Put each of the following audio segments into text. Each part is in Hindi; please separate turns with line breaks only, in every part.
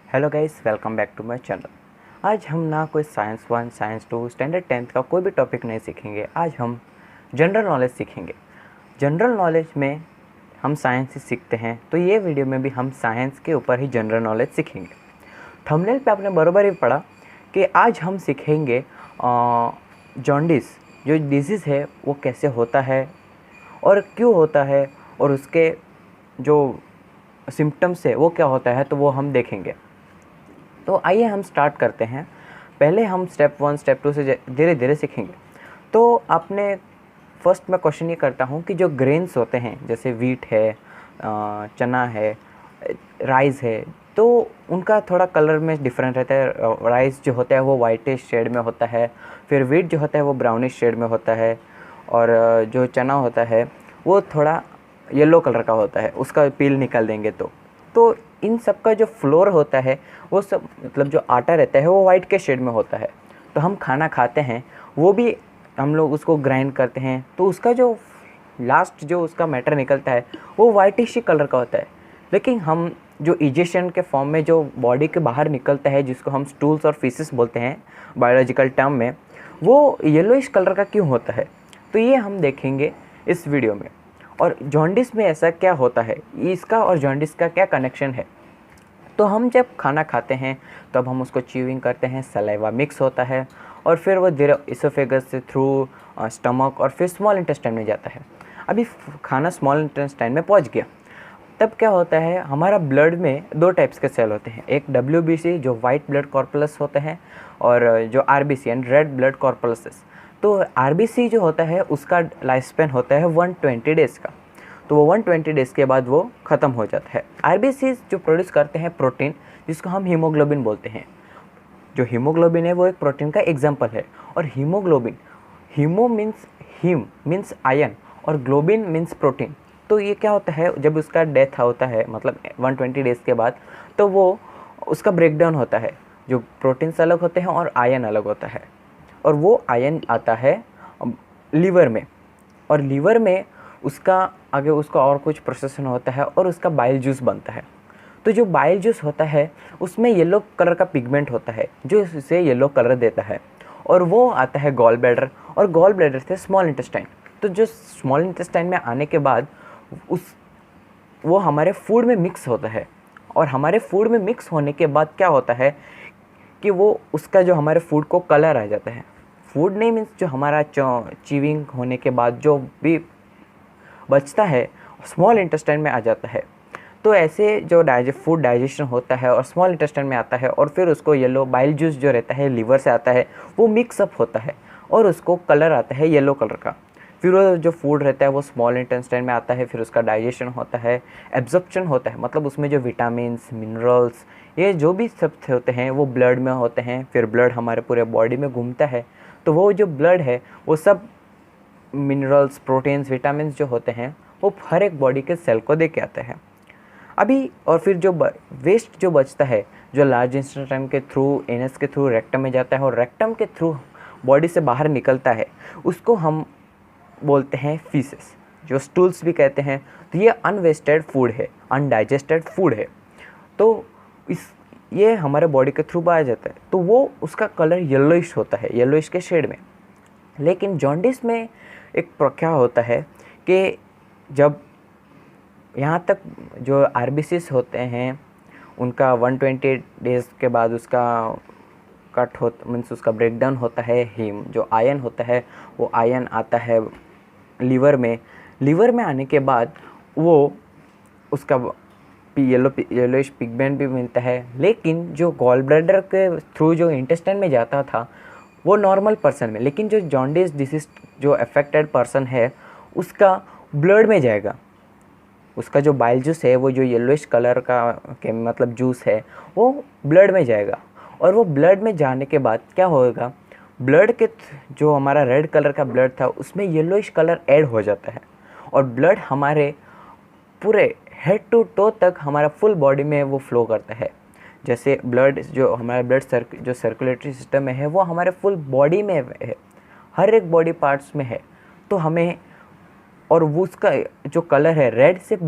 Hello guys, welcome back to my channel. आज हम ना कोई साइंस 1, साइंस 2, स्टैंडर्ड 10th का कोई भी टॉपिक नहीं सीखेंगे। आज हम जनरल नॉलेज सीखेंगे। जनरल नॉलेज में हम साइंस ही सीखते हैं, तो ये वीडियो में भी हम साइंस के ऊपर ही जनरल नॉलेज सीखेंगे। थंबनेल पे आपने बराबर ही पढ़ा कि आज हम सीखेंगे जॉन्डिस जो डिजीज़ है वो कैसे होता है और क्यों होता है, और उसके जो सिम्टम्स है वो क्या होता है, तो वो हम देखेंगे। तो आइए हम स्टार्ट करते हैं। पहले हम स्टेप 1, स्टेप 2 से धीरे धीरे सीखेंगे। तो आपने फर्स्ट मैं क्वेश्चन ये करता हूँ कि जो ग्रेन्स होते हैं जैसे वीट है, चना है, राइस है, तो उनका थोड़ा कलर में डिफरेंट रहता है। राइस जो होता है वो वाइटिश शेड में होता है, फिर वीट जो होता है वो ब्राउनिश शेड में होता है, और जो चना होता है वो थोड़ा येलो कलर का होता है। उसका पील निकाल देंगे तो इन सब का जो फ्लोर होता है वो सब, मतलब जो आटा रहता है वो वाइट के शेड में होता है। तो हम खाना खाते हैं वो भी हम लोग उसको ग्राइंड करते हैं, तो उसका जो लास्ट जो उसका मैटर निकलता है वो वाइटिश ही कलर का होता है। लेकिन हम जो इजेशन के फॉर्म में जो बॉडी के बाहर निकलता है, जिसको हम स्टूल्स और फीसेस बोलते हैं बायोलॉजिकल टर्म में, वो येलोइश कलर का क्यों होता है, तो ये हम देखेंगे इस वीडियो में। और जॉन्डिस में ऐसा क्या होता है, इसका और जॉन्डिस का क्या कनेक्शन है। तो हम जब खाना खाते हैं तब हम उसको च्यूइंग करते हैं, सलाइवा मिक्स होता है और फिर वो धीरे इसोफेगस से थ्रू स्टमक और फिर स्मॉल इंटेस्टाइन में जाता है। अभी खाना स्मॉल इंटेस्टाइन में पहुंच गया, तब क्या होता है, हमारा ब्लड में दो टाइप्स के सेल होते हैं। एक WBC जो वाइट ब्लड कॉर्पुलस होते हैं, और जो RBC एंड रेड ब्लड कॉर्पुलसेस। तो RBC जो होता है उसका लाइफ स्पैन होता है 120 डेज़ का, तो वो 120 डेज़ के बाद वो ख़त्म हो जाता है। RBC जो प्रोड्यूस करते हैं प्रोटीन, जिसको हम हीमोग्लोबिन बोलते हैं। जो हीमोग्लोबिन है वो एक प्रोटीन का एग्जाम्पल है। और haemoglobin, haemo means haem means iron, और ग्लोबिन मीन्स प्रोटीन। तो ये क्या होता है, जब उसका डेथ होता है मतलब 120 डेज़ के बाद, तो वो उसका ब्रेकडाउन होता है। जो प्रोटीन्स अलग होते हैं और आयन अलग होता है, और वो आयन आता है लीवर में, और लीवर में उसका आगे उसका और कुछ प्रोसेसन होता है और उसका बाइल जूस बनता है। तो जो बाइल जूस होता है उसमें येलो कलर का पिगमेंट होता है जो इसे येलो कलर देता है, और वो आता है गॉल ब्लैडर, और गॉल ब्लैडर से स्मॉल इंटेस्टाइन। तो जो स्मॉल इंटेस्टाइन में आने के बाद वो हमारे फूड में मिक्स होता है, और हमारे फूड में मिक्स होने के बाद क्या होता है कि वो उसका जो हमारे फूड को कलर आ जाता है। फूड नहीं मीन्स जो हमारा च्यूइंग होने के बाद जो भी बचता है स्मॉल इंटेस्टाइन में आ जाता है। तो ऐसे जो फूड डाइजेशन होता है और स्मॉल इंटेस्टाइन में आता है, और फिर उसको येलो बाइल जूस जो रहता है लीवर से आता है वो मिक्सअप होता है और उसको कलर आता है येलो कलर का। फिर वो जो फूड रहता है वो स्मॉल इंटेस्टाइन में आता है, फिर उसका डाइजेशन होता है, एब्जॉर्प्शन होता है, मतलब उसमें जो विटामिन्स, मिनरल्स, ये जो भी सब होते हैं वो ब्लड में होते हैं। फिर ब्लड हमारे पूरे बॉडी में घूमता है, तो वो जो ब्लड है वो सब मिनरल्स, प्रोटीन्स, विटामिन्स जो होते हैं वो हर एक बॉडी के सेल को दे के आता है। अभी और फिर जो वेस्ट जो बचता है, जो लार्ज इंटेस्टाइन के थ्रू, एनस के थ्रू रेक्टम में जाता है और रेक्टम के थ्रू बॉडी से बाहर निकलता है, उसको हम बोलते हैं फीसेस, जो स्टूल्स भी कहते हैं। तो ये अनवेस्टेड फूड है, अनडाइजेस्टेड फूड है। तो ये हमारे बॉडी के थ्रू बाहर जाता है, तो वो उसका कलर येलोइश होता है, येलोइश के शेड में। लेकिन जॉन्डिस में एक क्या होता है कि जब यहाँ तक जो RBCs होते हैं उनका 120 डेज़ के बाद उसका कट हो मीन्स उसका ब्रेकडाउन होता है। हीम जो आयन होता है वो आयन आता है लीवर में। लीवर में आने के बाद वो उसका येलोइश पिगमेंट भी मिलता है। लेकिन जो गॉल ब्लैडर के थ्रू जो इंटेस्टाइन में जाता था वो नॉर्मल पर्सन में, लेकिन जो जॉन्डिस डिसीज जो अफेक्टेड पर्सन है उसका ब्लड में जाएगा। उसका जो बाइल जूस है वो जो येलोइश कलर का के मतलब जूस है वो ब्लड में जाएगा, और वो ब्लड में जाने के बाद क्या होगा, ब्लड के जो हमारा रेड कलर का ब्लड था उसमें येलोइश कलर ऐड हो जाता है, और ब्लड हमारे पूरे हेड टू टो तक हमारा फुल बॉडी में वो फ्लो करता है। जैसे ब्लड जो हमारा जो सर्कुलेटरी सिस्टम में है वो हमारे फुल बॉडी में है, हर एक बॉडी पार्ट्स में है। तो हमें, और वो उसका जो कलर है रेड से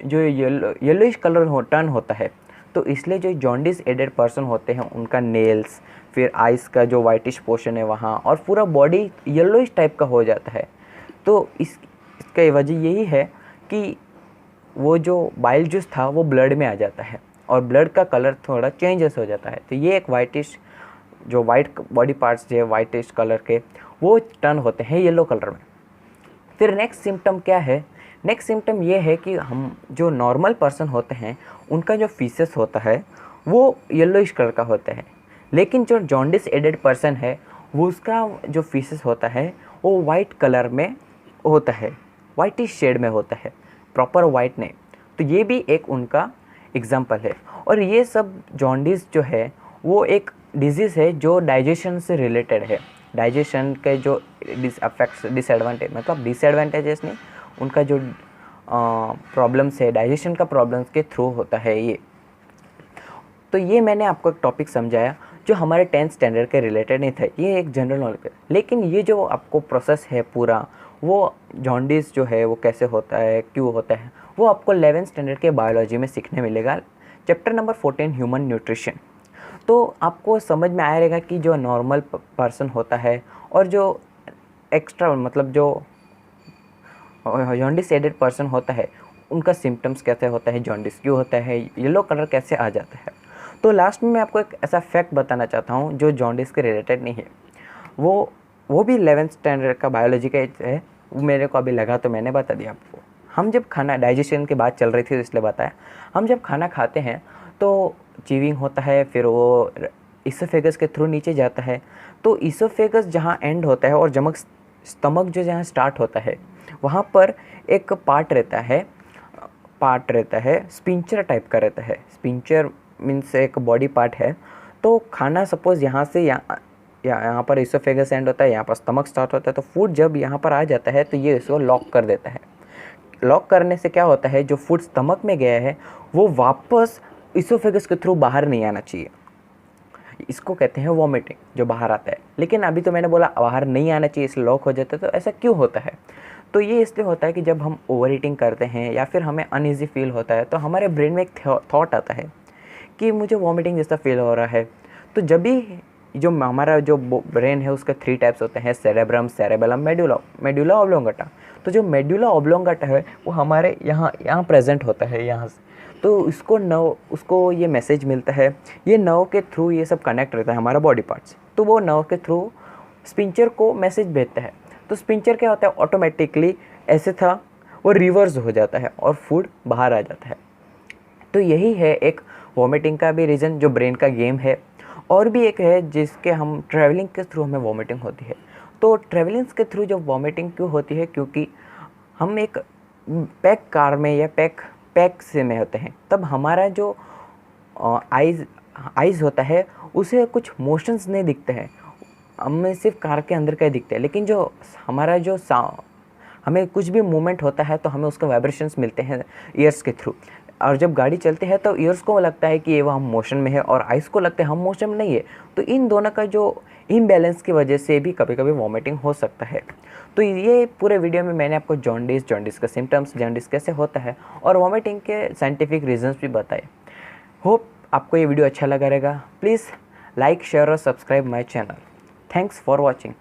जो येलोइश कलर टर्न होता है, तो इसलिए जो जॉन्डिस एडेड पर्सन होते हैं उनका नेल्स, फिर आइज़ का जो वाइटिश पोर्शन है वहाँ, और पूरा बॉडी येलोइश टाइप का हो जाता है। तो इसका वजह यही है कि वो जो बाइल जूस था वो ब्लड में आ जाता है और ब्लड का कलर थोड़ा चेंजेस हो जाता है। तो ये एक वाइटिश, जो वाइट बॉडी पार्ट्स जो है वाइटिश कलर के, वो टर्न होते हैं येलो कलर में। फिर नेक्स्ट सिम्टम क्या है? नेक्स्ट सिम्टम ये है कि हम जो नॉर्मल पर्सन होते हैं उनका जो फीसेस होता है वो येलोइश कलर का होता है, लेकिन जो जॉन्डिस एडेड पर्सन है वो उसका जो फीसेस होता है वो वाइट कलर में होता है, वाइटिश शेड में होता है, प्रॉपर वाइट नहीं। तो ये भी एक उनका एग्जाम्पल है। और ये सब जॉन्डिस जो है वो एक डिजीज़ है जो डाइजेशन से रिलेटेड है। डाइजेशन के जो डिसएडवांटेज, मतलब डिसएडवांटेजेस नहीं, उनका जो प्रॉब्लम्स है, डाइजेशन का प्रॉब्लम्स के थ्रू होता है ये। तो ये मैंने आपको एक टॉपिक समझाया जो हमारे 10th स्टैंडर्ड के रिलेटेड नहीं था, ये एक जनरल नॉलेज है। लेकिन ये जो आपको प्रोसेस है पूरा, वो जॉन्डिस जो है वो कैसे होता है, क्यों होता है, वो आपको 11th स्टैंडर्ड के बायोलॉजी में सीखने मिलेगा, चैप्टर नंबर 14 ह्यूमन न्यूट्रिशन। तो आपको समझ में आया रहेगा कि जो नॉर्मल पर्सन होता है और जो एक्स्ट्रा, मतलब जो जॉन्डिस एडेड पर्सन होता है, उनका सिम्टम्स कैसे होता है, जॉन्डिस क्यों होता है, येलो कलर कैसे आ जाता है। तो लास्ट में मैं आपको एक ऐसा फैक्ट बताना चाहता हूँ जो जॉन्डिस के रिलेटेड नहीं है, वो भी 11th स्टैंडर्ड का बायोलॉजी का है। वो मेरे को अभी लगा तो मैंने बता दिया आपको। हम जब खाना, डाइजेशन की बात चल रही थी तो इसलिए बताया, हम जब खाना खाते हैं तो चीविंग होता है, फिर वो इसोफेगस के थ्रू नीचे जाता है। तो इसोफेगस जहाँ एंड होता है और स्टमक जो जहाँ स्टार्ट होता है वहाँ पर एक पार्ट रहता है, स्पिंचर टाइप का रहता है। स्पिंचर मीन्स एक बॉडी पार्ट है। तो खाना सपोज़ यहाँ से यहाँ पर इसोफेगस एंड होता है, यहाँ पर स्टमक स्टार्ट होता है, तो फूड जब यहाँ पर आ जाता है तो ये इसको लॉक कर देता है। लॉक करने से क्या होता है, जो फूड स्टमक में गया है वो वापस इसोफेगस के थ्रू बाहर नहीं आना चाहिए। इसको कहते हैं वॉमिटिंग, जो बाहर आता है। लेकिन अभी तो मैंने बोला बाहर नहीं आना चाहिए, इसलिए लॉक हो जाता है। तो ऐसा क्यों होता है? तो ये इसलिए होता है कि जब हम ओवर ईटिंग करते हैं या फिर हमें अनईजी फील होता है तो हमारे ब्रेन में एक थॉट आता है कि मुझे वॉमिटिंग जैसा फील हो रहा है। तो जब भी जो हमारा जो ब्रेन है उसके 3 टाइप्स होते हैं, सेरेब्रम, सेरेबेलम, मेडुला ऑब्लोंगेटा। तो जो मेडुला ऑब्लोंगेटा है वो हमारे यहाँ प्रेजेंट होता है, यहाँ से। तो उसको ये मैसेज मिलता है, ये नर्व के थ्रू ये सब कनेक्ट रहता है हमारा बॉडी पार्ट्स। तो वो नर्व के थ्रू स्पिंचर को मैसेज भेजता है। तो स्पिंचर क्या होता है, ऑटोमेटिकली ऐसे था वो रिवर्स हो जाता है और फूड बाहर आ जाता है। तो यही है एक वॉमिटिंग का भी रीज़न, जो ब्रेन का गेम है। और भी एक है जिसके हम ट्रैवलिंग के थ्रू हमें वॉमिटिंग होती है। तो ट्रैवलिंग के थ्रू जब वॉमिटिंग क्यों होती है, क्योंकि हम एक पैक कार में या पैक से में होते हैं, तब हमारा जो आइज़ होता है उसे कुछ मोशंस नहीं दिखते हैं, हमें सिर्फ कार के अंदर का ही दिखता है। लेकिन जो हमारा जो हमें कुछ भी मूवमेंट होता है तो हमें उसका वाइब्रेशंस मिलते हैं ईयर्स के थ्रू। और जब गाड़ी चलती है तो ईयर्स को लगता है कि ये हम मोशन में है और आइज़ को लगता है हम मोशन में नहीं है। तो इन दोनों का जो इम्बैलेंस की वजह से भी कभी कभी वॉमिटिंग हो सकता है। तो ये पूरे वीडियो में मैंने आपको जॉन्डिस के सिम्टम्स, जॉन्डिस कैसे होता है और वॉमिटिंग के साइंटिफिक रीजंस भी बताए। होप आपको ये वीडियो अच्छा लगा रहेगा। प्लीज़ लाइक, शेयर और subscribe my channel. Thanks for watching.